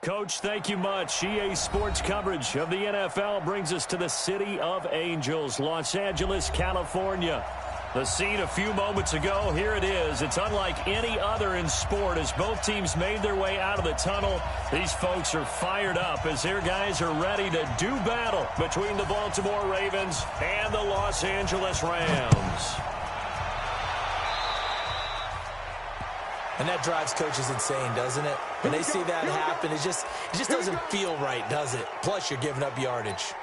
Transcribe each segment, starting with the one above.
Coach, thank you much. EA Sports coverage of the NFL brings us to the City of Angels, Los Angeles, California. The scene a few moments ago, here it is. It's unlike any other in sport as both teams made their way out of the tunnel. These folks are fired up as their guys are ready to do battle between the Baltimore Ravens and the Los Angeles Rams. And that drives coaches insane, doesn't it? When they see that happen, it just doesn't feel right, does it? Plus, you're giving up yardage.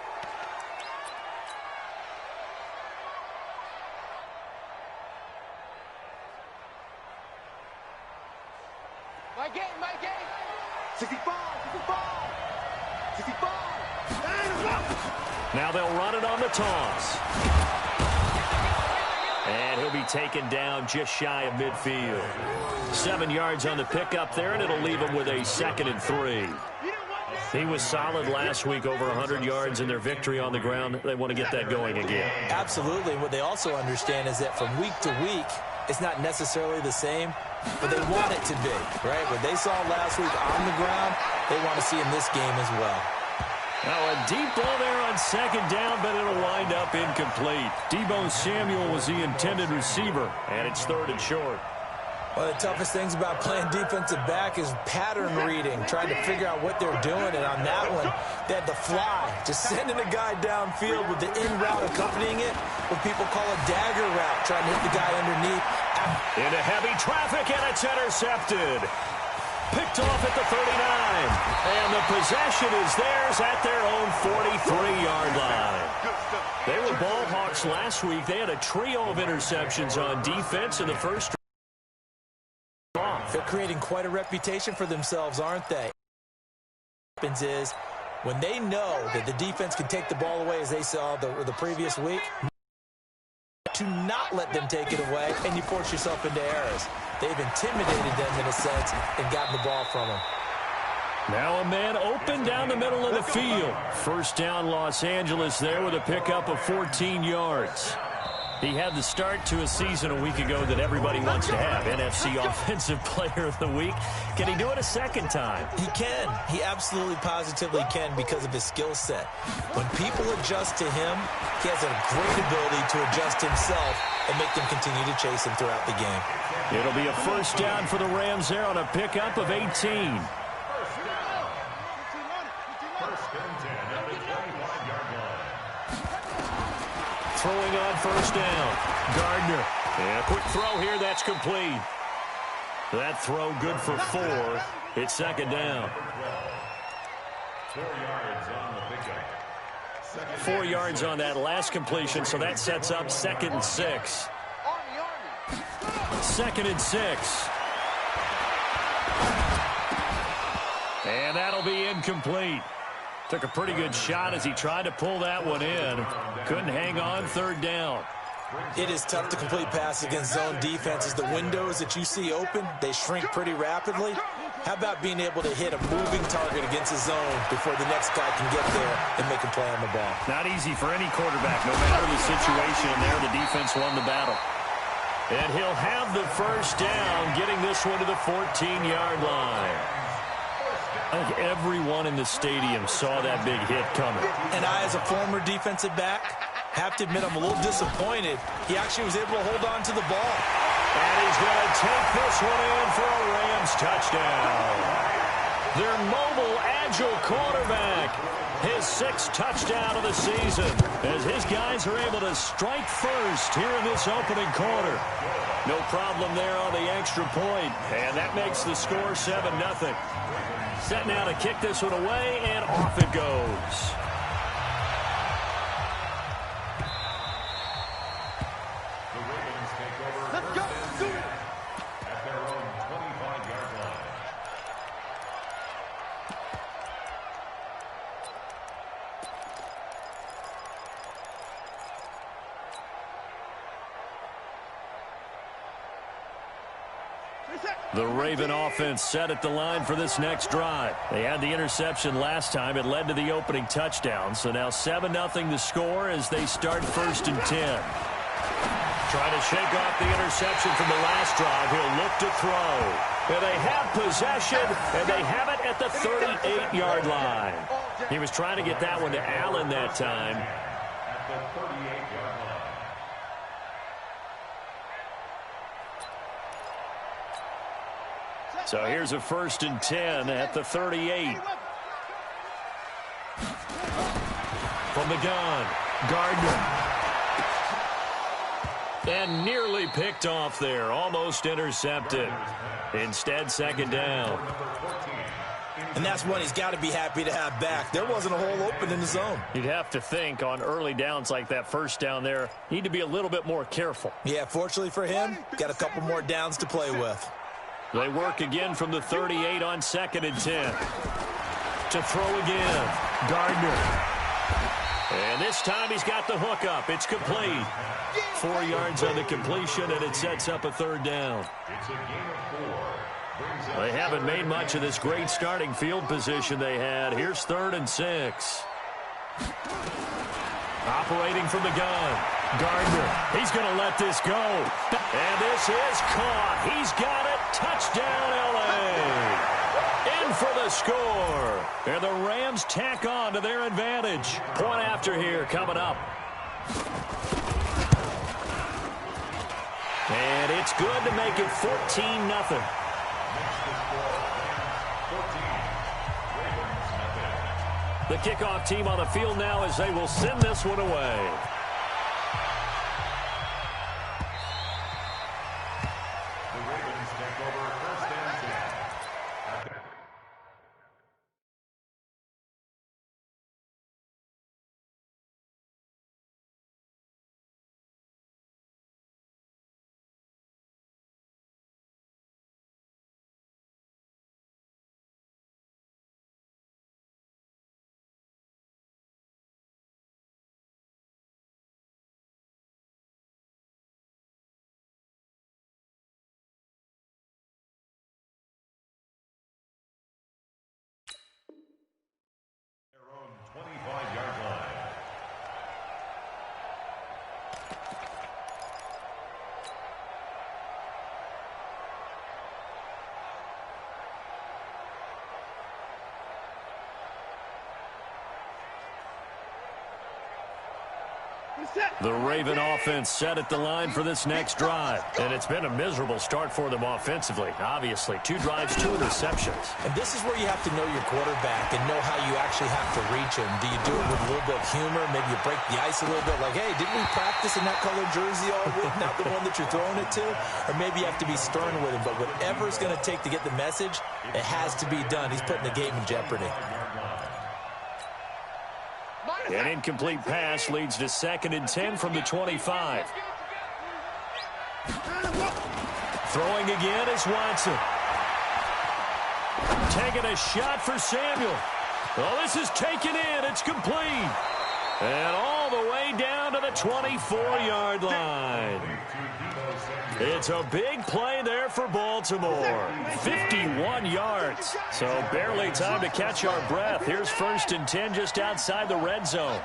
My game. 65. Now they'll run it on the toss. And he'll be taken down just shy of midfield. 7 yards on the pickup there, and it'll leave him with a 2nd and 3. He was solid last week, over 100 yards in their victory on the ground. They want to get that going again. Absolutely. What they also understand is that from week to week, it's not necessarily the same, but they want it to be, right? What they saw last week on the ground, they want to see in this game as well. Now a deep ball there on 2nd down, but it'll wind up incomplete. Deebo Samuel was the intended receiver, and it's 3rd and short. One of the toughest things about playing defensive back is pattern reading, trying to figure out what they're doing. And on that one, they had the fly, just sending a guy downfield with the in route accompanying it, what people call a dagger route, trying to hit the guy underneath. Into heavy traffic, and it's intercepted. Picked off at the 39. And the possession is theirs at their own 43-yard line. They were ball hawks last week. They had a trio of interceptions on defense in the first. They're creating quite a reputation for themselves, aren't they? What happens is when they know that the defense can take the ball away, as they saw the previous week, to not let them take it away, and you force yourself into errors. They've intimidated them in a sense and gotten the ball from them. Now a man open down the middle of the field. First down, Los Angeles there with a pickup of 14 yards. He had the start to a season a week ago that everybody wants to have. NFC Offensive Player of the Week. Can he do it a second time? He can. He absolutely positively can because of his skill set. When people adjust to him, he has a great ability to adjust himself and make them continue to chase him throughout the game. It'll be a first down for the Rams there on a pickup of 18. Throwing on first down. Gardner. And a quick throw here. That's complete. That throw good for 4. It's 2nd down. 4 yards on that last completion, so that sets up 2nd and 6. 2nd and 6. And that'll be incomplete. Took a pretty good shot as he tried to pull that one in. Couldn't hang on. 3rd down. It is tough to complete passes against zone defenses. The windows that you see open, they shrink pretty rapidly. How about being able to hit a moving target against a zone before the next guy can get there and make a play on the ball? Not easy for any quarterback, no matter the situation. And there, the defense won the battle. And he'll have the first down, getting this one to the 14-yard line. I think everyone in the stadium saw that big hit coming. And I, as a former defensive back, have to admit I'm a little disappointed. He actually was able to hold on to the ball. And he's going to take this one in for a Rams touchdown. Their mobile, agile quarterback. His 6th touchdown of the season as his guys are able to strike first here in this opening quarter. No problem there on the extra point. And that makes the score 7-0. Set now to kick this one away, and off it goes. The Ravens take over. Let's go. At their own 25-yard line. The Raven offense set at the line for this next drive. They had the interception last time. It led to the opening touchdown. So now 7-0 the score as they start 1st and 10. Trying to shake off the interception from the last drive. He'll look to throw. And they have possession, and they have it at the 38-yard line. He was trying to get that one to Allen that time. At the 38-yard line. So here's a 1st and 10 at the 38. From the gun, Gardner. And nearly picked off there, almost intercepted. Instead, 2nd down. And that's one he's got to be happy to have back. There wasn't a hole open in the zone. You'd have to think on early downs like that 1st down there, need to be a little bit more careful. Yeah, fortunately for him, got a couple more downs to play with. They work again from the 38 on 2nd and 10. To throw again, Gardner. And this time he's got the hook up. It's complete. 4 yards on the completion, and it sets up a 3rd down. It's a gain of 4. They haven't made much of this great starting field position they had. Here's 3rd and 6. Operating from the gun, Gardner. He's going to let this go. And this is caught. He's got it. Touchdown, L.A. In for the score. And the Rams tack on to their advantage. Point after here coming up. And it's good to make it 14-0. The kickoff team on the field now as they will send this one away. The Ravens take over 1st and 10. Their own 25-yard line. The Raven offense set at the line for this next drive. And it's been a miserable start for them offensively. Obviously, 2 drives, 2 interceptions. And this is where you have to know your quarterback and know how you actually have to reach him. Do you do it with a little bit of humor? Maybe you break the ice a little bit like, hey, didn't we practice in that colored jersey all week, not the one that you're throwing it to? Or maybe you have to be stern with him. But whatever it's going to take to get the message, it has to be done. He's putting the game in jeopardy. An incomplete pass leads to 2nd and 10 from the 25. Throwing again is Watson. Taking a shot for Samuel. Well, this is taken in. It's complete. And all the way down to the 24-yard line. It's a big play there for Baltimore. 51 yards. So barely time to catch our breath. Here's 1st and 10 just outside the red zone.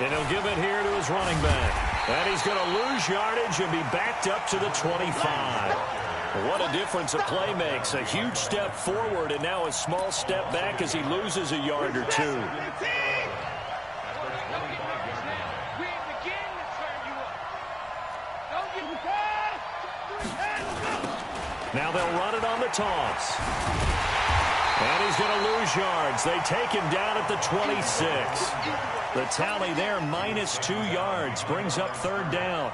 And he'll give it here to his running back. And he's going to lose yardage and be backed up to the 25. What a difference a play makes. A huge step forward and now a small step back as he loses a yard or 2. Now they'll run it on the toss. And he's going to lose yards. They take him down at the 26. The tally there, -2 yards, brings up 3rd down.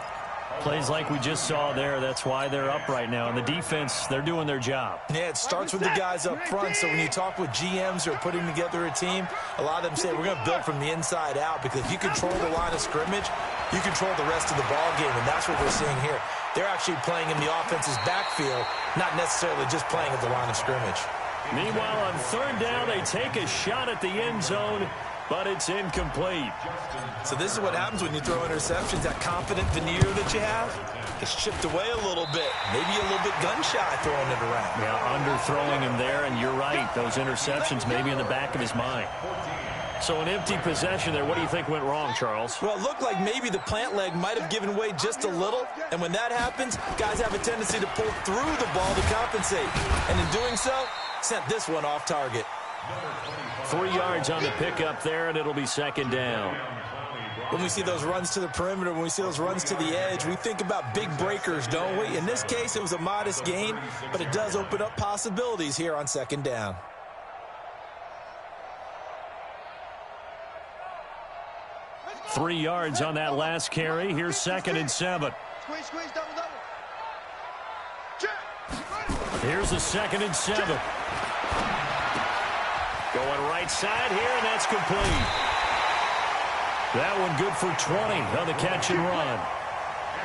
Plays like we just saw there, that's why they're up right now. And the defense, they're doing their job. Yeah, it starts with the guys up front. So when you talk with GMs who are putting together a team, a lot of them say we're going to build from the inside out, because if you control the line of scrimmage, you control the rest of the ball game, and that's what we're seeing here. They're actually playing in the offense's backfield, not necessarily just playing at the line of scrimmage. Meanwhile, on 3rd down, they take a shot at the end zone, but it's incomplete. So this is what happens when you throw interceptions. That confident veneer that you have gets chipped away a little bit. Maybe a little bit gun-shy throwing it around. Yeah, underthrowing him there, and you're right. Those interceptions maybe in the back of his mind. So an empty possession there. What do you think went wrong, Charles? Well, it looked like maybe the plant leg might have given way just a little. And when that happens, guys have a tendency to pull through the ball to compensate. And in doing so, sent this one off target. 3 yards on the pickup there, and it'll be second down. When we see those runs to the perimeter, when we see those runs to the edge, we think about big breakers, don't we? In this case, it was a modest gain, but it does open up possibilities here on second down. Three yards on that last carry. Here's second and 7. Squeeze, double. Here's the second and 7. Going right side here, and that's complete. That one good for 20 on the catch and run.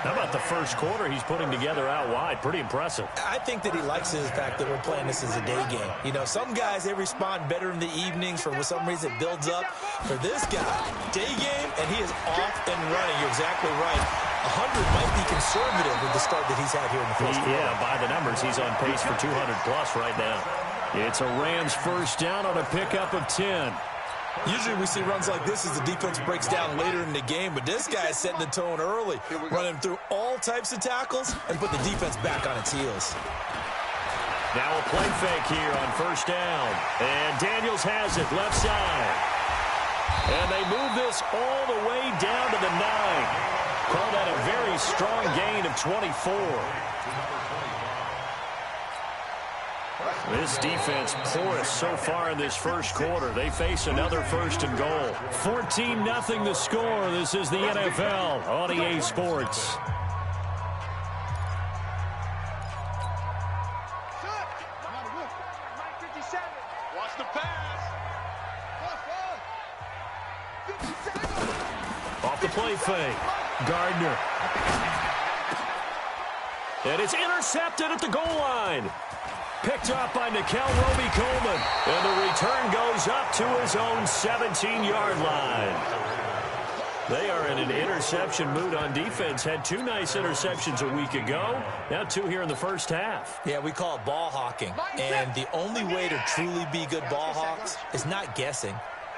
How about the first quarter he's putting together out wide? Pretty impressive. I think that he likes the fact that we're playing this as a day game. You know, some guys, they respond better in the evenings. For some reason, it builds up. For this guy, day game, and he is off and running. You're exactly right. 100 might be conservative with the start that he's had here in the first quarter. Yeah, by the numbers, he's on pace for 200-plus right now. It's a Rams first down on a pickup of 10. Usually we see runs like this as the defense breaks down later in the game, but this guy is setting the tone early, running through all types of tackles and put the defense back on its heels. Now a play fake here on first down. And Daniels has it left side. And they move this all the way down to the 9. Call that a very strong gain of 24. This defense porous so far in this first quarter. They face another first and goal. 14-0 the score. This is the NFL on EA Sports. Watch the pass. Off the play fake. Gardner. And it's intercepted at the goal line. Picked up by Nickel Roby-Coleman. And the return goes up to his own 17-yard line. They are in an interception mood on defense. Had 2 nice interceptions a week ago. Now 2 here in the first half. Yeah, we call it ball hawking. And the only way to truly be good ball hawks is not guessing.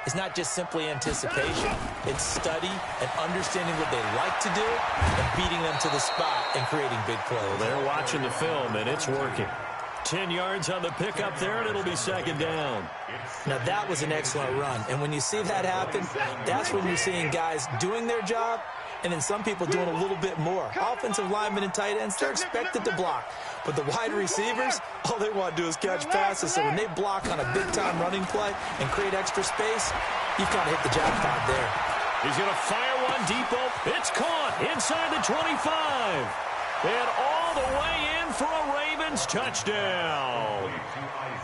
It's not just simply anticipation. It's study and understanding what they like to do and beating them to the spot and creating big plays. Well, they're watching the film, and it's working. 10 yards on the pickup there, and it'll be second down. Now, that was an excellent run. And when you see that happen, that's when you're seeing guys doing their job and then some people doing a little bit more. Offensive linemen and tight ends, they're expected to block. But the wide receivers, all they want to do is catch passes. So when they block on a big-time running play and create extra space, you've kind of hit the jackpot there. He's going to fire one deep open. It's caught inside the 25. And all the way in for a Ravens touchdown.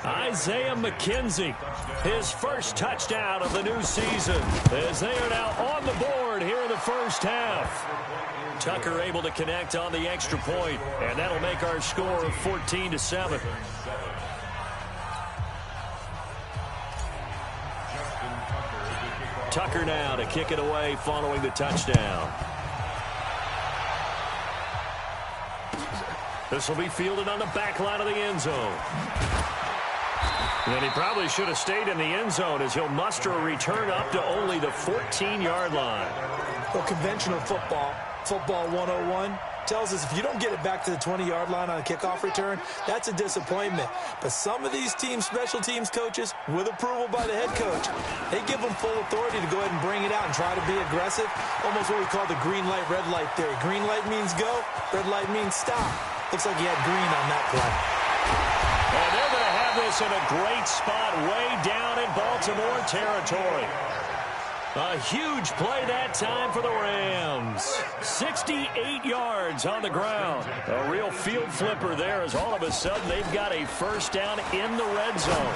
Isaiah McKenzie, his first touchdown of the new season, as they are now on the board here in the first half. Tucker able to connect on the extra point, and that'll make our score of 14-7. Tucker now to kick it away following the touchdown. This will be fielded on the back line of the end zone. And he probably should have stayed in the end zone as he'll muster a return up to only the 14-yard line. Well, conventional football 101, tells us if you don't get it back to the 20-yard line on a kickoff return, that's a disappointment. But some of these teams, special teams coaches, with approval by the head coach, they give them full authority to go ahead and bring it out and try to be aggressive. Almost what we call the green light, red light theory. Green light means go, red light means stop. Looks like he had green on that play. And they're going to have this in a great spot way down in Baltimore territory. A huge play that time for the Rams. 68 yards on the ground. A real field flipper there as all of a sudden they've got a first down in the red zone.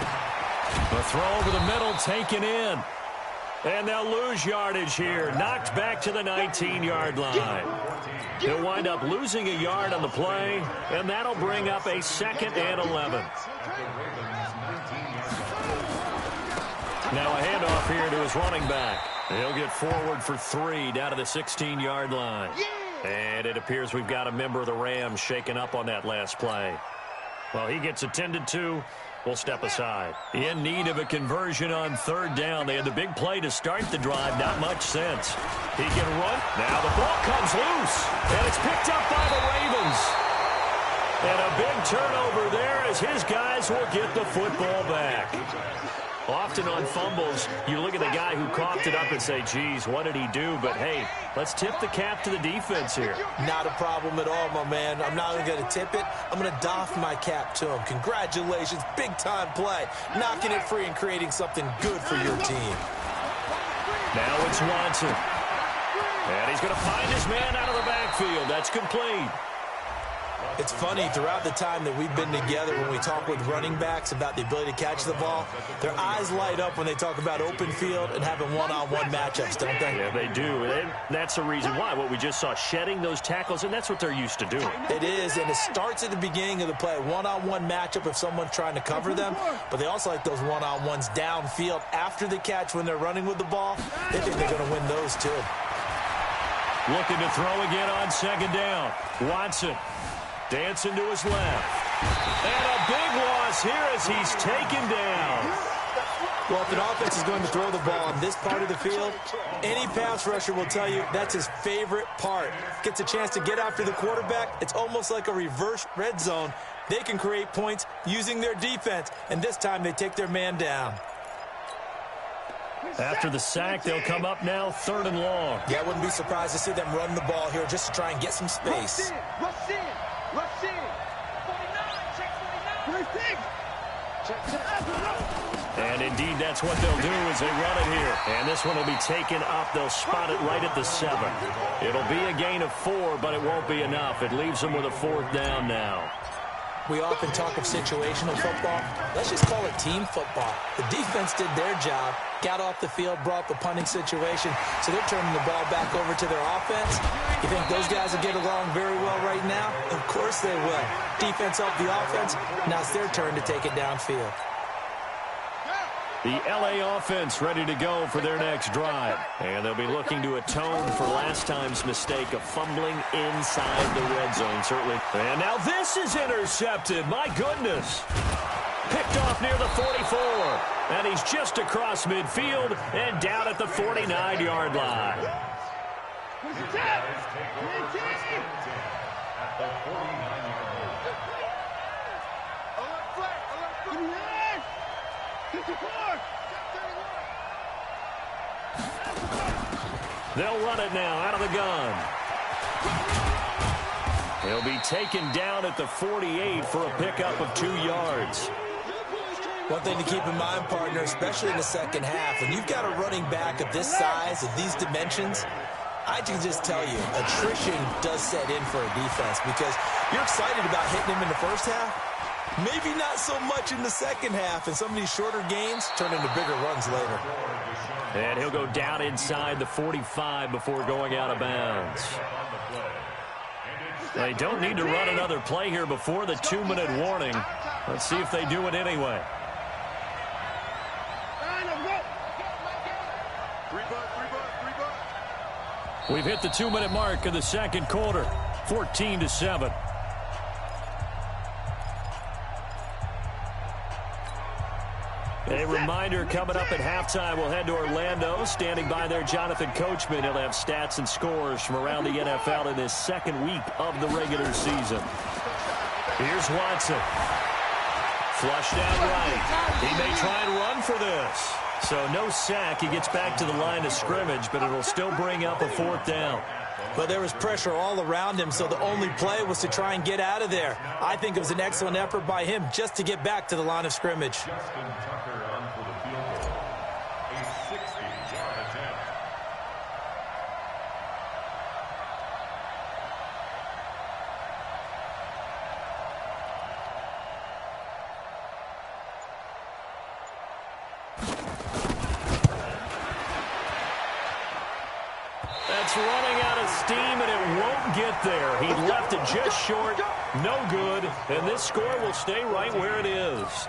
The throw over the middle taken in. And they'll lose yardage here. Knocked back to the 19-yard line. They'll wind up losing a yard on the play, and that'll bring up a 2nd and 11. Now a handoff here to his running back. He'll get forward for 3 down to the 16-yard line. And it appears we've got a member of the Rams shaken up on that last play. Well, he gets attended to, will step aside. In need of a conversion on third down. They had the big play to start the drive. Not much sense. He can run. Now the ball comes loose, and it's picked up by the Ravens. And a big turnover there as his guys will get the football back. Often on fumbles, you look at the guy who coughed it up and say, geez, what did he do? But, hey, let's tip the cap to the defense here. Not a problem at all, my man. I'm not only going to tip it, I'm going to doff my cap to him. Congratulations, big-time play. Knocking it free and creating something good for your team. Now it's Watson. And he's going to find his man out of the backfield. That's complete. It's funny, throughout the time that we've been together, when we talk with running backs about the ability to catch the ball, their eyes light up when they talk about open field and having one-on-one matchups, don't they? Yeah, they do. And that's the reason why. What we just saw, shedding those tackles, and that's what they're used to doing. It is, and it starts at the beginning of the play. One-on-one matchup if someone's trying to cover them, but they also like those one-on-ones downfield after the catch when they're running with the ball. They think they're going to win those, too. Looking to throw again on second down. Watson. Dancing to his left. And a big loss here as he's taken down. Well, if an offense is going to throw the ball on this part of the field, any pass rusher will tell you that's his favorite part. Gets a chance to get after the quarterback. It's almost like a reverse red zone. They can create points using their defense, and this time they take their man down. After the sack, they'll come up now 3rd and long. Yeah, I wouldn't be surprised to see them run the ball here just to try and get some space. Rush in. 49, check 49. And indeed, that's what they'll do as they run it here. And this one will be taken up. They'll spot it right at the 7. It'll be a gain of 4, but it won't be enough. It leaves them with a 4th down now. We often talk of situational football. Let's just call it team football. The defense did their job, got off the field, brought the punting situation, so they're turning the ball back over to their offense. You think those guys will get along very well right now? Of course they will. Defense helped the offense. Now it's their turn to take it downfield. The L.A. offense ready to go for their next drive. And they'll be looking to atone for last time's mistake of fumbling inside the red zone, certainly. And now this is intercepted. My goodness. Picked off near the 44. And he's just across midfield and down at the 49-yard line. They'll run it now out of the gun. He'll be taken down at the 48 for a pickup of 2 yards. One thing to keep in mind, partner, especially in the second half, when you've got a running back of this size, of these dimensions, I can just tell you, attrition does set in for a defense because you're excited about hitting him in the first half. Maybe not so much in the second half, and some of these shorter gains turn into bigger runs later. And he'll go down inside the 45 before going out of bounds. They don't need to run another play here before the 2-minute warning. Let's see if they do it anyway. We've hit the 2-minute mark of the second quarter, 14-7. A reminder, coming up at halftime, we'll head to Orlando. Standing by there, Jonathan Coachman. He'll have stats and scores from around the NFL in this second week of the regular season. Here's Watson. Flushed out right. He may try and run for this. So no sack. He gets back to the line of scrimmage, but it'll still bring up a 4th down. But there was pressure all around him, so the only play was to try and get out of there. I think it was an excellent effort by him just to get back to the line of scrimmage. That's running out of steam, and it won't get there. He left it just short, no good, and this score will stay right where it is.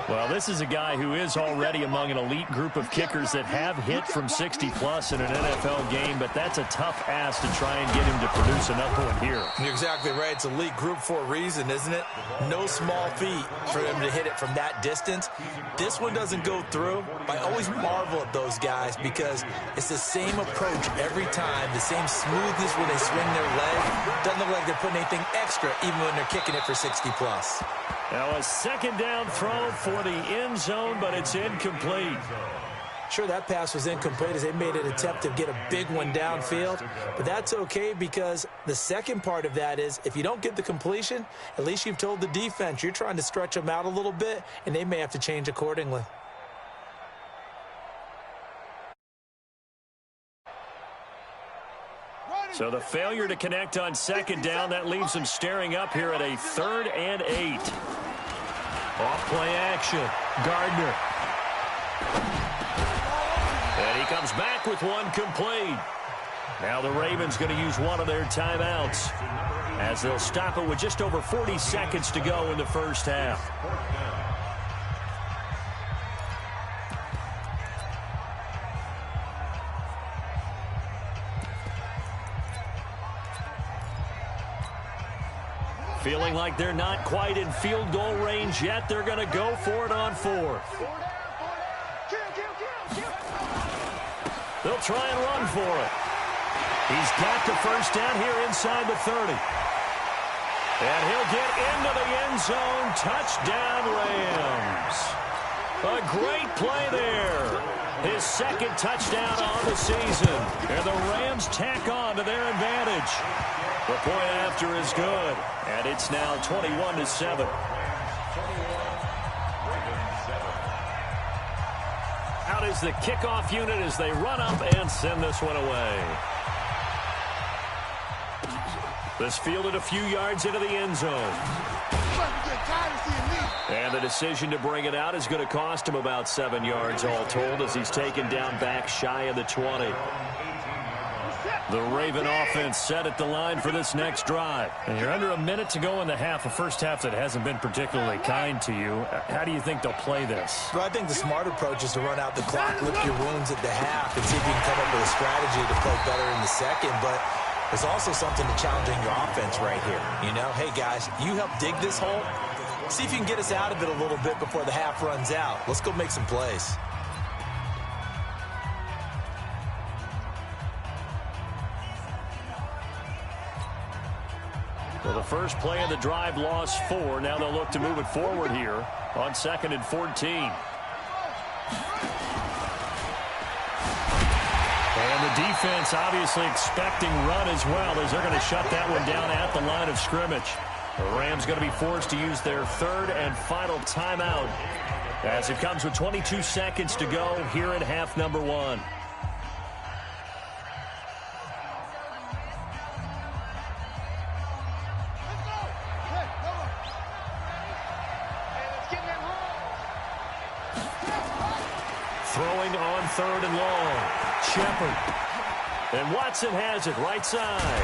Well, this is a guy who is already among an elite group of kickers that have hit from 60-plus in an NFL game, but that's a tough ask to try and get him to produce another one here. You're exactly right. It's elite group for a reason, isn't it? No small feat for him to hit it from that distance. This one doesn't go through. I always marvel at those guys because it's the same approach every time, the same smoothness when they swing their leg. Doesn't look like they're putting anything extra even when they're kicking it for 60-plus. Now a second down throw for the end zone, but it's incomplete. Sure, that pass was incomplete as they made an attempt to get a big one downfield, but that's okay because the second part of that is if you don't get the completion, at least you've told the defense you're trying to stretch them out a little bit, and they may have to change accordingly. So the failure to connect on second down, that leaves them staring up here at a 3rd and 8. Off-play action. Gardner. And he comes back with one complete. Now the Ravens going to use one of their timeouts as they'll stop it with just over 40 seconds to go in the first half. Feeling like they're not quite in field goal range yet. They're going to go for it on 4th. They'll try and run for it. He's got the first down here inside the 30. And he'll get into the end zone. Touchdown, Rams. A great play there. His second touchdown on the season. And the Rams tack on to their advantage. The point after is good. And it's now 21-7. Out is the kickoff unit as they run up and send this one away. This fielded a few yards into the end zone. And the decision to bring it out is going to cost him about 7 yards all told as he's taken down back shy of the 20. The Raven offense set at the line for this next drive. And you're under a minute to go in the half, a first half that hasn't been particularly kind to you. How do you think they'll play this? Well, I think the smart approach is to run out the clock, lick your wounds at the half, and see if you can come up with a strategy to play better in the second. But there's also something to challenging your offense right here. You know, hey, guys, you help dig this hole. See if you can get us out of it a little bit before the half runs out. Let's go make some plays. Well, the first play of the drive lost 4. Now they'll look to move it forward here on 2nd and 14. And the defense obviously expecting run as well as they're going to shut that one down at the line of scrimmage. The Rams going to be forced to use their 3rd and final timeout as it comes with 22 seconds to go here in half number 1. Throwing on 3rd and long. Shepard. And Watson has it right side.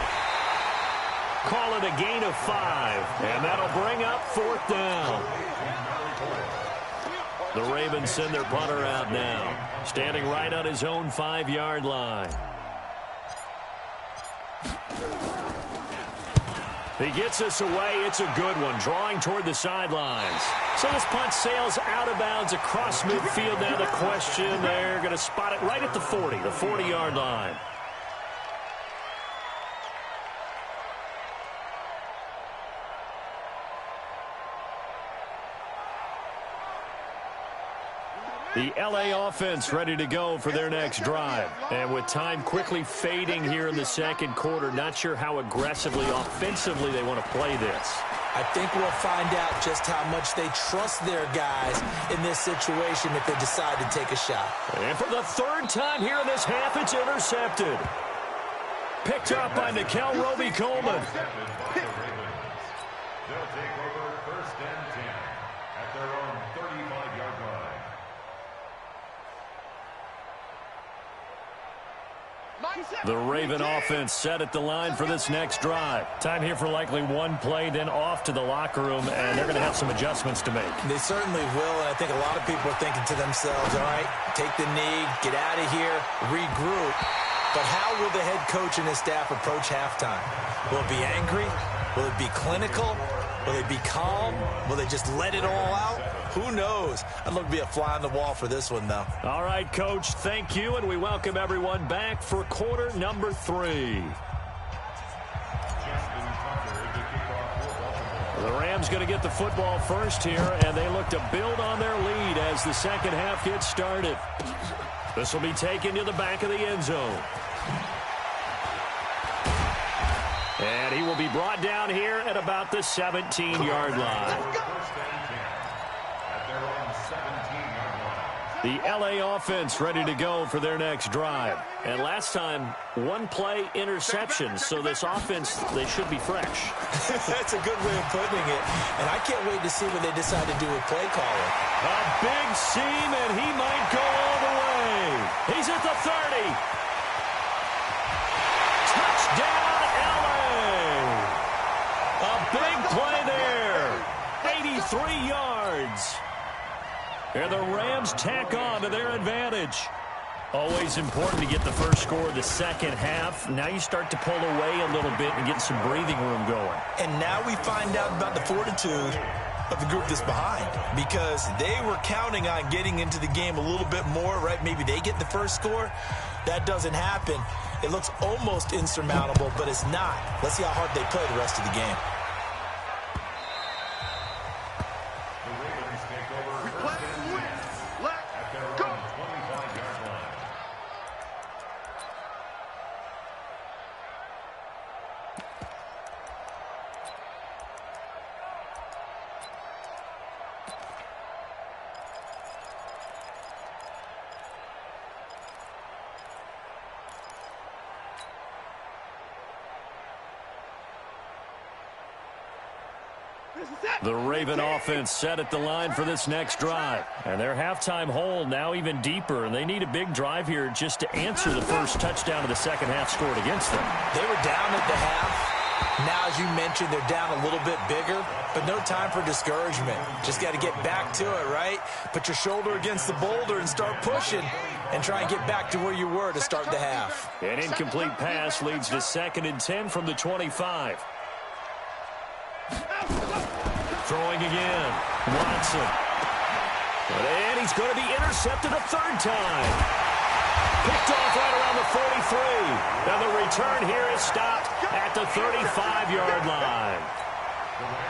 Call it a gain of 5. And that'll bring up 4th down. The Ravens send their punter out now. Standing right on his own 5-yard line. He gets us away. It's a good one. Drawing toward the sidelines. So this punt sails out of bounds across midfield. Now the question, they're going to spot it right at the 40, the 40-yard line. The L.A. offense ready to go for their next drive. And with time quickly fading here in the second quarter, not sure how aggressively, offensively they want to play this. I think we'll find out just how much they trust their guys in this situation if they decide to take a shot. And for the 3rd time here in this half, it's intercepted. Picked up by Nikel Roby-Coleman. They'll take over 1st and 10 at their own 35-yard line. The Raven offense set at the line for this next drive. Time here for likely one play, then off to the locker room, and they're going to have some adjustments to make. They certainly will, and I think a lot of people are thinking to themselves, all right, take the knee, get out of here, regroup. But how will the head coach and his staff approach halftime? Will it be angry? Will it be clinical? Will they be calm? Will they just let it all out? Who knows? I'd love to be a fly on the wall for this one, though. All right, Coach, thank you, and we welcome everyone back for quarter number 3. The Rams going to get the football first here, and they look to build on their lead as the second half gets started. This will be taken to the back of the end zone. And he will be brought down here at about the 17-yard line. The L.A. offense ready to go for their next drive. And last time, one-play interception. So this offense, they should be fresh. That's a good way of putting it. And I can't wait to see what they decide to do with play calling. A big seam, and he might go all the way. He's at the 30. Touchdown, L.A. A big play there. 83 yards. And the Rams tack on to their advantage. Always important to get the first score of the second half. Now you start to pull away a little bit and get some breathing room going. And now we find out about the fortitude of the group that's behind, because they were counting on getting into the game a little bit more, right? Maybe they get the first score. That doesn't happen. It looks almost insurmountable, but it's not. Let's see how hard they play the rest of the game. The Raven offense set at the line for this next drive. And their halftime hole now even deeper, and they need a big drive here just to answer the first touchdown of the second half scored against them. They were down at the half. Now, as you mentioned, they're down a little bit bigger, but no time for discouragement. Just got to get back to it, right? Put your shoulder against the boulder and start pushing and try and get back to where you were to start the half. An incomplete pass leads to 2nd and 10 from the 25. Throwing again. Watson. And he's going to be intercepted a third time. Picked off right around the 43. Now the return here is stopped at the 35-yard line.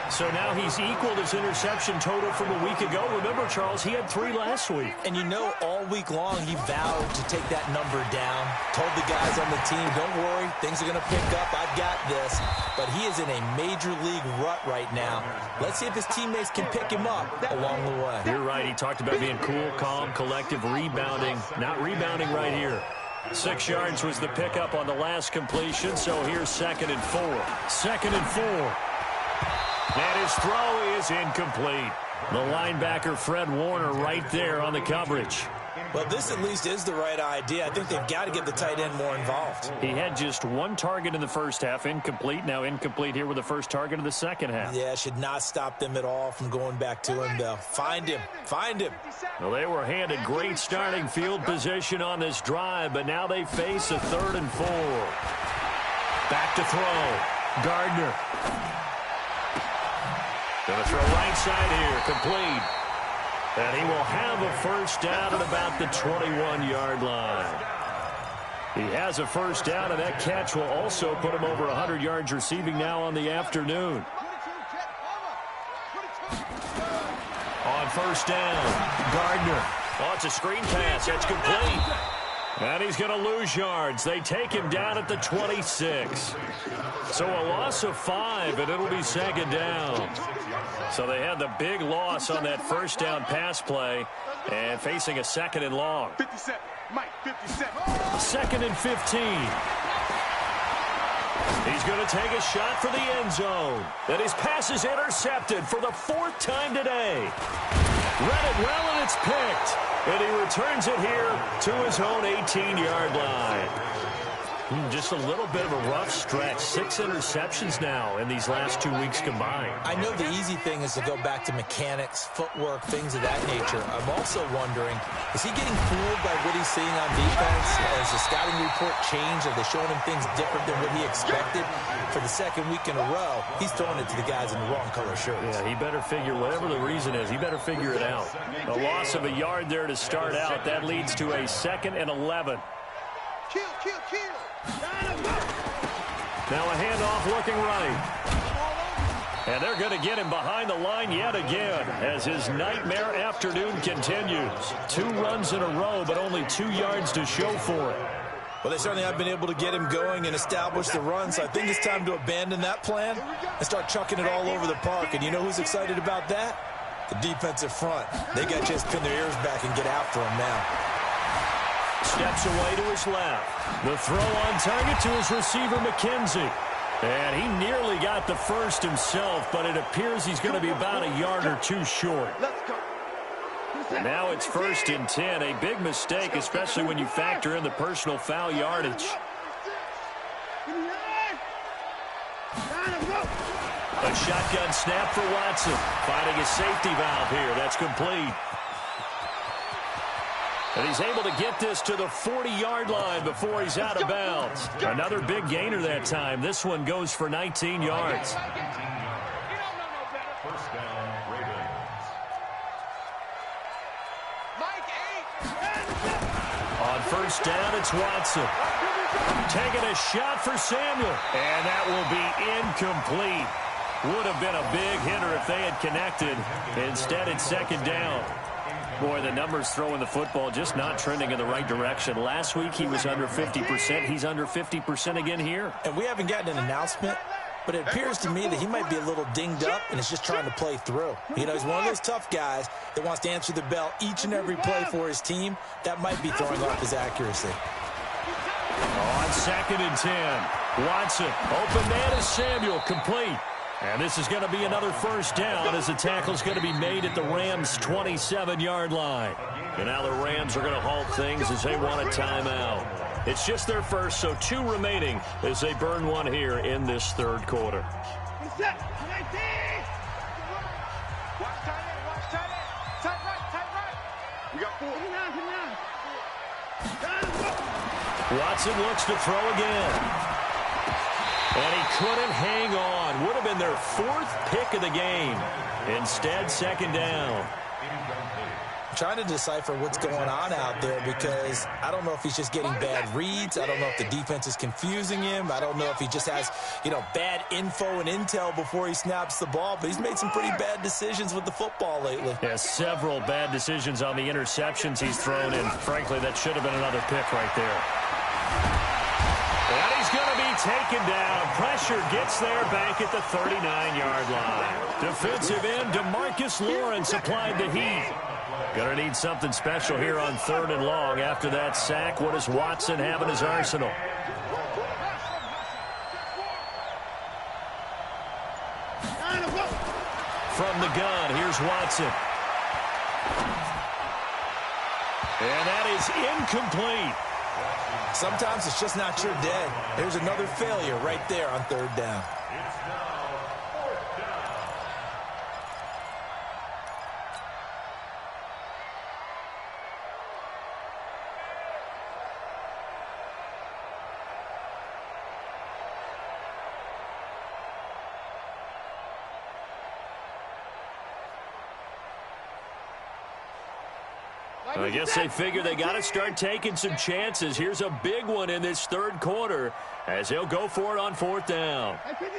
So now he's equaled his interception total from a week ago. Remember, Charles, he had 3 last week. And you know, all week long he vowed to take that number down. Told the guys on the team, don't worry, things are going to pick up. I've got this. But he is in a major league rut right now. Let's see if his teammates can pick him up along the way. You're right. He talked about being cool, calm, collective, rebounding. Not rebounding right here. 6 yards was the pickup on the last completion. So here's 2nd and 4. 2nd and 4. And his throw is incomplete. The linebacker, Fred Warner, right there on the coverage. Well, this at least is the right idea. I think they've got to get the tight end more involved. He had just 1 target in the first half, incomplete. Now incomplete here with the first target of the second half. Yeah, should not stop them at all from going back to him, though. Find him. Find him. Well, they were handed great starting field position on this drive, but now they face a 3rd and 4. Back to throw. Gardner. Going to throw right side here, complete. And he will have a first down at about the 21-yard line. He has a first down, and that catch will also put him over 100 yards receiving now on the afternoon. On first down, Gardner. Oh, it's a screen pass. That's complete. And he's going to lose yards. They take him down at the 26. So a loss of 5, and it'll be 2nd down. So they had the big loss on that first down pass play and facing a 2nd and long. 57. Mike, 57. 2nd and 15. He's going to take a shot for the end zone. And his pass is intercepted for the 4th time today. Read it well, and it's picked. And he returns it here to his own 18-yard line. Just a little bit of a rough stretch. 6 interceptions now in these last 2 weeks combined. I know the easy thing is to go back to mechanics, footwork, things of that nature. I'm also wondering, is he getting fooled by what he's seeing on defense? Has the scouting report changed? Are they showing him things different than what he expected? For the second week in a row, he's throwing it to the guys in the wrong color shirts. Yeah, he better figure, whatever the reason is, he better figure it out. A loss of a yard there to start out. That leads to a 2nd and 11. Kill, kill, kill. Now a handoff looking right. And they're going to get him behind the line yet again as his nightmare afternoon continues. 2 runs in a row, but only 2 yards to show for it. Well, they certainly have been able to get him going and establish the run, so I think it's time to abandon that plan and start chucking it all over the park. And you know who's excited about that? The defensive front. They got to just pin their ears back and get after him now. Steps away to his left. The throw on target to his receiver, McKenzie. And he nearly got the first himself, but it appears he's going to be about a yard or 2 short. And now it's 1st and 10. A big mistake, especially when you factor in the personal foul yardage. A shotgun snap for Watson. Finding a safety valve here. That's complete. And he's able to get this to the 40-yard line before he's out of bounds. Another big gainer that time. This one goes for 19 yards. First down, Ravens. On 1st down, it's Watson. Taking a shot for Samuel. And that will be incomplete. Would have been a big hitter if they had connected. Instead, it's 2nd down. Boy, the numbers throwing the football just not trending in the right direction. Last week, he was under 50%. He's under 50% again here. And we haven't gotten an announcement, but it appears to me that he might be a little dinged up and is just trying to play through. You know, he's one of those tough guys that wants to answer the bell each and every play for his team. That might be throwing off his accuracy. On 2nd and 10, Watson, open man is Samuel, complete. And this is going to be another 1st down as the tackle's going to be made at the Rams' 27-yard line. And now the Rams are going to halt things as they want a timeout. It's just their first, so 2 remaining as they burn one here in this 3rd quarter. Watch tight end. Tight right. We got 4. Watson looks to throw again. And he couldn't hang on. Would have been their 4th pick of the game. Instead, 2nd down. I'm trying to decipher what's going on out there because I don't know if he's just getting bad reads. I don't know if the defense is confusing him. I don't know if he just has, bad info and intel before he snaps the ball. But he's made some pretty bad decisions with the football lately. Yeah, several bad decisions on the interceptions he's thrown in. Frankly, that should have been another pick right there. And he's going to be taken down. Pressure gets there back at the 39-yard line. Defensive end DeMarcus Lawrence applied the heat. Going to need something special here on 3rd and long. After that sack, what does Watson have in his arsenal? From the gun, here's Watson. And that is incomplete. Sometimes it's just not your day. There's another failure right there on 3rd down. I guess they figure they got to start taking some chances. Here's a big one in this 3rd quarter as they'll go for it on 4th down. Mike 8.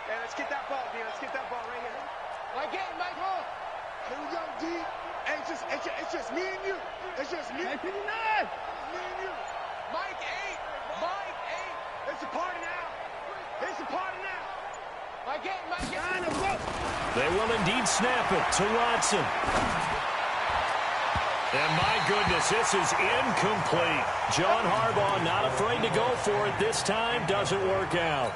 Yeah, let's get that ball, D. Let's get that ball right here. Mike 8, Mike Hall. Here we go, D. Hey, it's just me and you. It's just me. Mike 59. Me and you. Mike 8. It's a party now. It's a party now. Mike 8. They will indeed snap it to Watson. And my goodness, this is incomplete. John Harbaugh not afraid to go for it this time. Doesn't work out.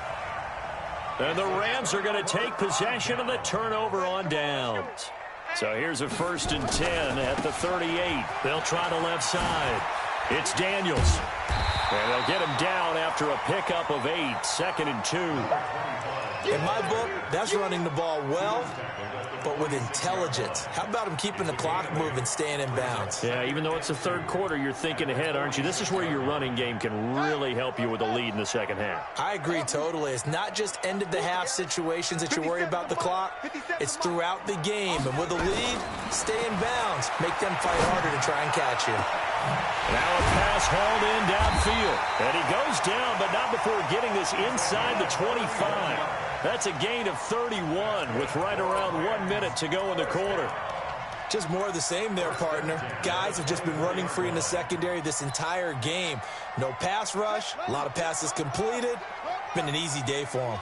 And the Rams are going to take possession of the turnover on downs. So here's a 1st and 10 at the 38. They'll try the left side. It's Daniels. And they'll get him down after a pickup of 8, 2nd and 2. In my book, that's running the ball well, but with intelligence. How about him keeping the clock moving, staying in bounds? Yeah, even though it's the third quarter, you're thinking ahead, aren't you? This is where your running game can really help you with a lead in the second half. I agree totally. It's not just end-of-the-half situations that you worry about the clock. It's throughout the game. And with a lead, stay in bounds. Make them fight harder to try and catch you. Now a pass hauled in downfield. And he goes down, but not before getting this inside the 25. That's a gain of 31 with right around 1 minute to go in the quarter. Just more of the same there, partner. Guys have just been running free in the secondary this entire game. No pass rush, a lot of passes completed. Been an easy day for them.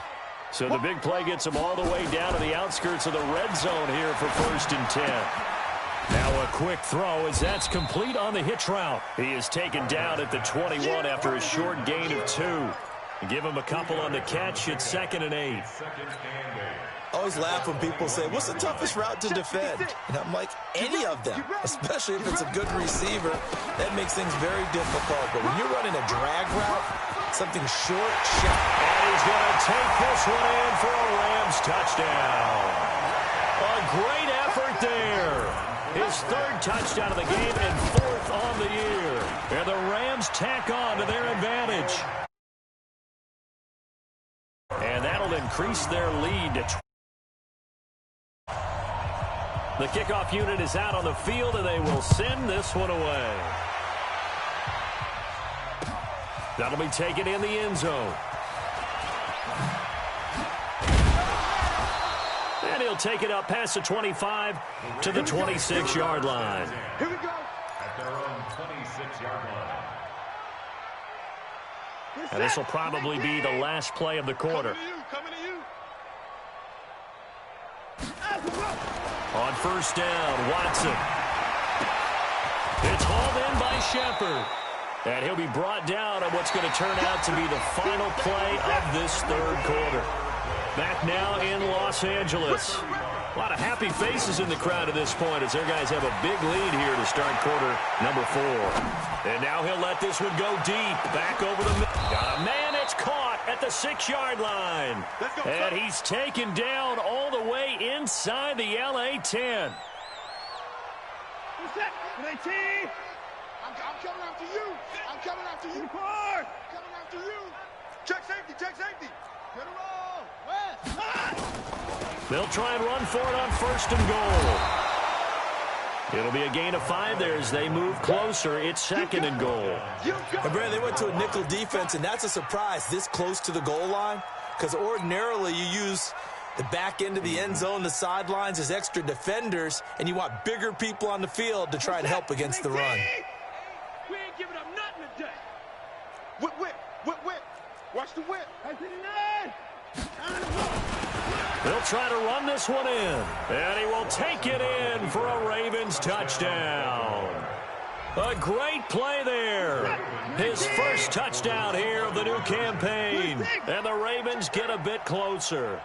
So the big play gets them all the way down to the outskirts of the red zone here for 1st and 10. Now a quick throw as that's complete on the hitch route. He is taken down at the 21 after a short gain of 2. Give him a couple on the catch. It's 2nd and 8. I always laugh when people say, what's the toughest route to defend? And I'm like, any of them, especially if it's a good receiver. That makes things very difficult. But when you're running a drag route, something short, sharp. And he's going to take this one in for a Rams touchdown. A great effort there. His 3rd touchdown of the game and 4th on the year. And the Rams tack on to their advantage. And that'll increase their lead to 20. The kickoff unit is out on the field, and they will send this one away. That'll be taken in the end zone. And he'll take it up past the 25 to the 26-yard line. Here we go. At their own 26-yard line. And this will probably be the last play of the quarter. Coming to you. On 1st down, Watson. It's hauled in by Shepard. And he'll be brought down on what's going to turn out to be the final play of this 3rd quarter. Back now in Los Angeles. A lot of happy faces in the crowd at this point as their guys have a big lead here to start quarter number 4. And now he'll let this one go deep. Back over the middle. Got a man. It's caught at the 6-yard line. And he's taken down all the way inside the LA 10. I'm coming after you. I'm coming after you. Coming after you. Check safety. Check safety. Get a roll. They'll try and run for it on 1st and goal. It'll be a gain of 5 there as they move closer. It's 2nd and goal. And Brad, they went to a nickel defense, and that's a surprise this close to the goal line, because ordinarily you use the back end of the end zone, the sidelines as extra defenders, and you want bigger people on the field to try and help against the run. We ain't giving up nothing today. Whip. Watch the whip. They'll try to run this one in. And he will take it in for a Ravens touchdown. A great play there. His 1st touchdown here of the new campaign. And the Ravens get a bit closer.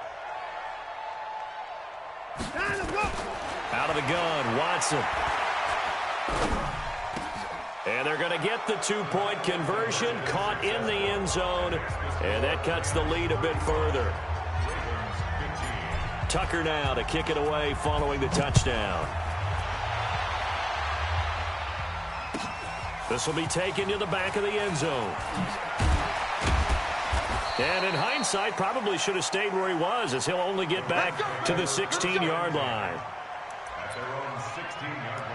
Out of the gun, Watson. And they're going to get the 2-point conversion, caught in the end zone. And that cuts the lead a bit further. Tucker now to kick it away following the touchdown. This will be taken to the back of the end zone. And in hindsight, probably should have stayed where he was, as he'll only get back to the 16-yard line. At their own 16-yard line.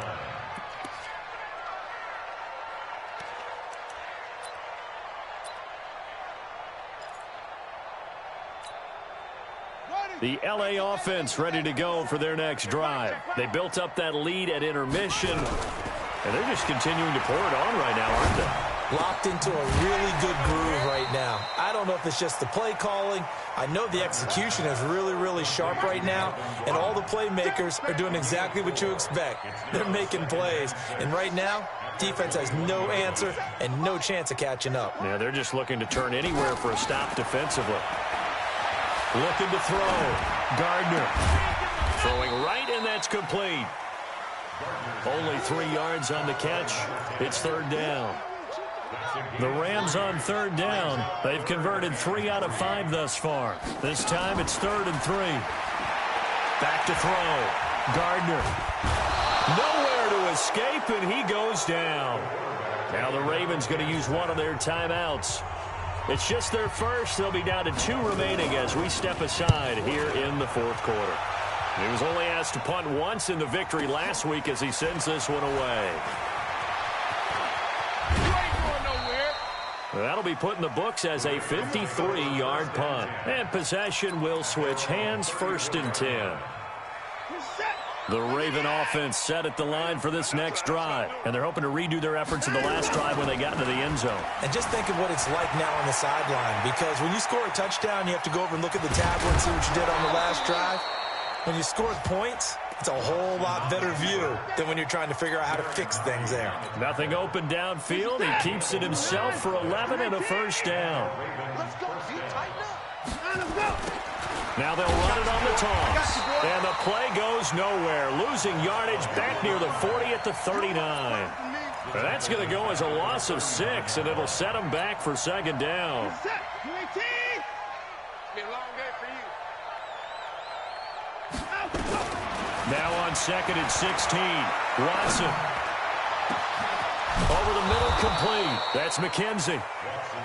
The LA offense ready to go for their next drive. They built up that lead at intermission, and they're just continuing to pour it on right now, aren't they? Locked into a really good groove right now. I don't know if it's just the play calling. I know the execution is really, really sharp right now, and all the playmakers are doing exactly what you expect. They're making plays, and right now, defense has no answer and no chance of catching up. Yeah, they're just looking to turn anywhere for a stop defensively. Looking to throw. Gardner. Throwing right, and that's complete. Only 3 yards on the catch. It's 3rd down. The Rams on third down. They've converted 3 out of 5 thus far. This time it's 3rd and 3. Back to throw. Gardner. Nowhere to escape, and he goes down. Now the Ravens going to use one of their timeouts. It's just their first. They'll be down to 2 remaining as we step aside here in the 4th quarter. He was only asked to punt once in the victory last week as he sends this one away. That'll be put in the books as a 53-yard punt. And possession will switch hands, 1st and 10. The Raven offense set at the line for this next drive. And they're hoping to redo their efforts in the last drive when they got into the end zone. And just think of what it's like now on the sideline. Because when you score a touchdown, you have to go over and look at the tablet and see what you did on the last drive. When you scored points, it's a whole lot better view than when you're trying to figure out how to fix things there. Nothing open downfield. He keeps it himself for 11 and a 1st down. Now they'll run it on the toss. And the play goes nowhere. Losing yardage back near the 40 at the 39. That's going to go as a loss of 6, and it'll set them back for 2nd down. Now on 2nd and 16. Watson. Over the middle, complete. That's McKenzie.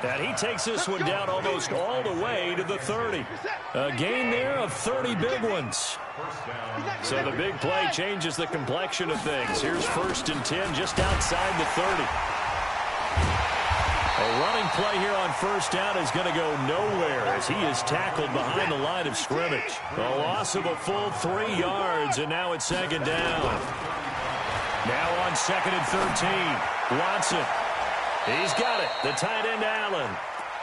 And he takes this one down almost all the way to the 30. A gain there of 30 big ones. So the big play changes the complexion of things. Here's 1st and 10 just outside the 30. A running play here on 1st down is going to go nowhere as he is tackled behind the line of scrimmage. A loss of a full 3 yards, and now it's 2nd down. Now on 2nd and 13. Watson. He's got it. The tight end, Allen.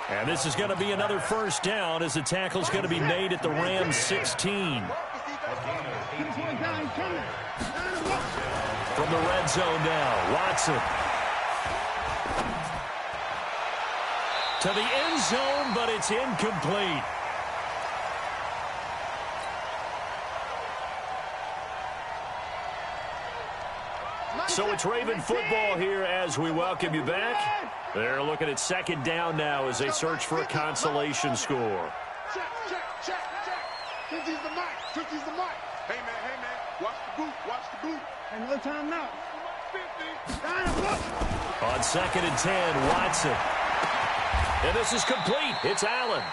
And this is going to be another 1st down as the tackle's going to be made at the Rams 16. From the red zone now, Watson. To the end zone, but it's incomplete. So it's Raven football here as we welcome you back. They're looking at 2nd down now as they search for a consolation score. Check. 50's the mic. 50's the mic. Hey, man. Watch the boot. And no time now. 50. On 2nd and 10, Watson. And this is complete. It's Allen.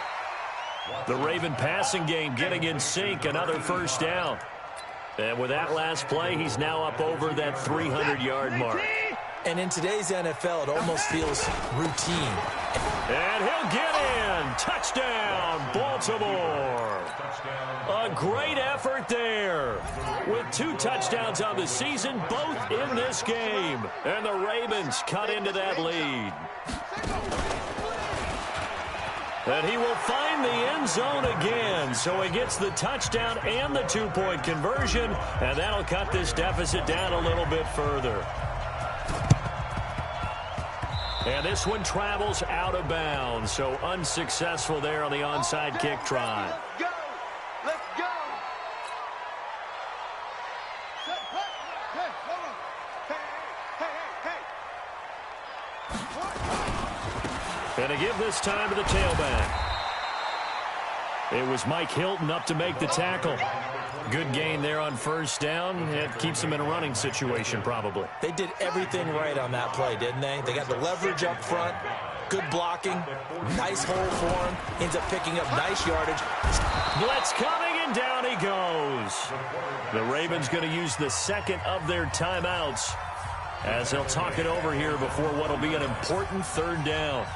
The Raven passing game getting in sync. Another 1st down. And with that last play, he's now up over that 300-yard mark. And in today's NFL, it almost feels routine. And he'll get in. Touchdown, Baltimore. A great effort there. With 2 touchdowns on the season, both in this game. And the Ravens cut into that lead. And he will find the end zone again. So he gets the touchdown and the 2-point conversion. And that'll cut this deficit down a little bit further. And this one travels out of bounds. So unsuccessful there on the onside kick try. Let's go. Hey, hold on. Hey. And to give this time to the tailback. It was Mike Hilton up to make the tackle. Good gain there on 1st down. It keeps him in a running situation probably. They did everything right on that play, didn't they? They got the leverage up front, good blocking, nice hole for him, ends up picking up nice yardage. Blitz coming, and down he goes. The Ravens going to use the 2nd of their timeouts as they'll talk it over here before what will be an important 3rd down.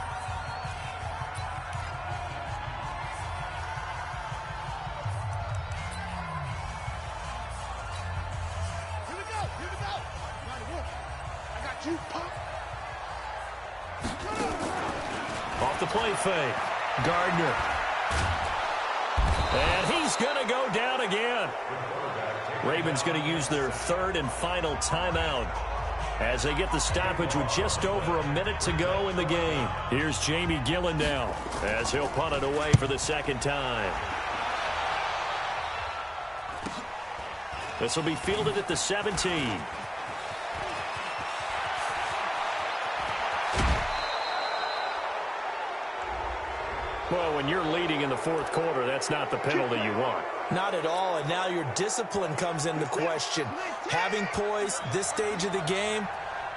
Off the play fake. Gardner. And he's going to go down again. Ravens going to use their 3rd and final timeout as they get the stoppage with just over a minute to go in the game. Here's Jamie Gillen now as he'll punt it away for the 2nd time. This will be fielded at the 17. Well, when you're leading in the fourth quarter, that's not the penalty you want. Not at all, and now your discipline comes into question. Having poise this stage of the game,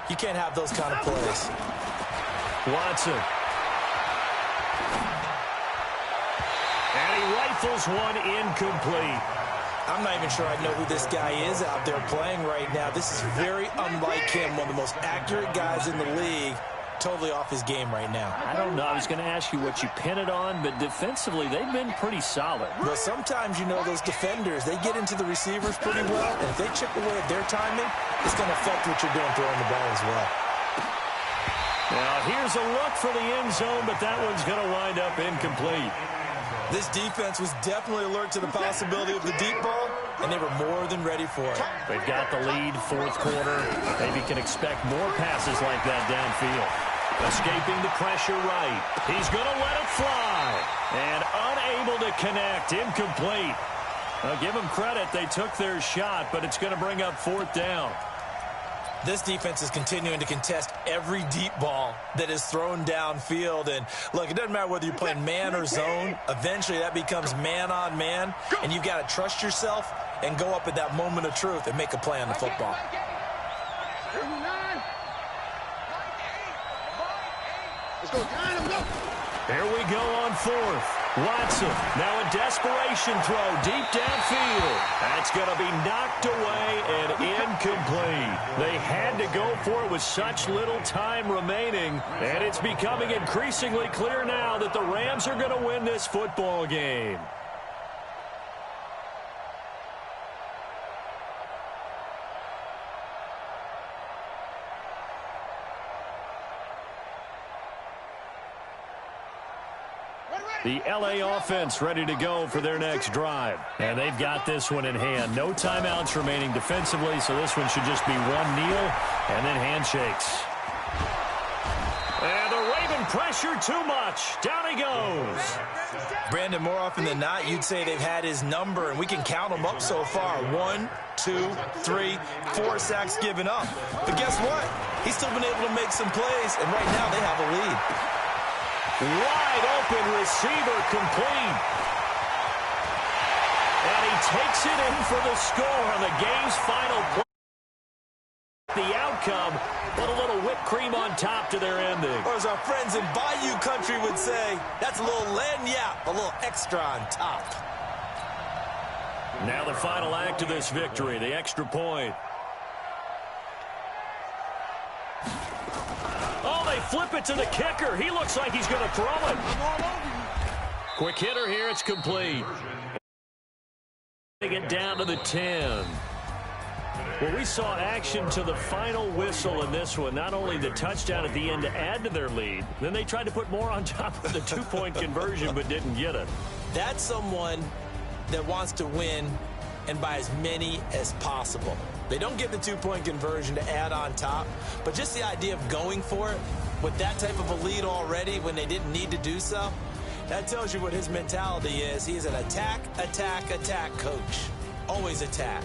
you can't have those kind of plays. Watson. And he rifles one incomplete. I'm not even sure I know who this guy is out there playing right now. This is very unlike him, one of the most accurate guys in the league. Totally off his game right now. I don't know. I was going to ask you what you pin it on, but defensively, they've been pretty solid. Well, sometimes, you know, those defenders, they get into the receivers pretty well, and if they chip away at their timing, it's going to affect what you're doing throwing the ball as well. Now, here's a look for the end zone, but that one's going to wind up incomplete. This defense was definitely alert to the possibility of the deep ball, and they were more than ready for it. They've got the lead, fourth quarter. Maybe can expect more passes like that downfield. Escaping the pressure right. He's going to let it fly. And unable to connect. Incomplete. I'll give them credit. They took their shot, but it's going to bring up fourth down. This defense is continuing to contest every deep ball that is thrown downfield. And, look, it doesn't matter whether you're playing man or zone. Eventually, that becomes man-on-man, and you've got to trust yourself and go up at that moment of truth and make a play on the football. Let's go, John. Go. Here we go on fourth. Watson, now a desperation throw deep downfield. That's going to be knocked away and incomplete. They had to go for it with such little time remaining, and it's becoming increasingly clear now that the Rams are going to win this football game. The LA offense ready to go for their next drive. And they've got this one in hand. No timeouts remaining defensively, so this one should just be one kneel and then handshakes. And they're waving pressure too much. Down he goes. Brandon, more often than not, you'd say they've had his number, and we can count them up so far. 1, 2, 3, 4 sacks given up. But guess what? He's still been able to make some plays, and right now they have a lead. Wide open receiver complete. And he takes it in for the score on the game's final play. The outcome, put a little whipped cream on top to their ending. Or as our friends in Bayou Country would say, that's a little lagniappe, a little extra on top. Now the final act of this victory, the extra point. Oh, they flip it to the kicker. He looks like he's going to throw it. Quick hitter here. It's complete. Get down to the 10. Well, we saw action to the final whistle in this one. Not only the touchdown at the end to add to their lead, then they tried to put more on top of the two-point conversion but didn't get it. That's someone that wants to win and by as many as possible. They don't get the two-point conversion to add on top, but just the idea of going for it with that type of a lead already when they didn't need to do so, that tells you what his mentality is. He is an attack, attack, attack coach. Always attack.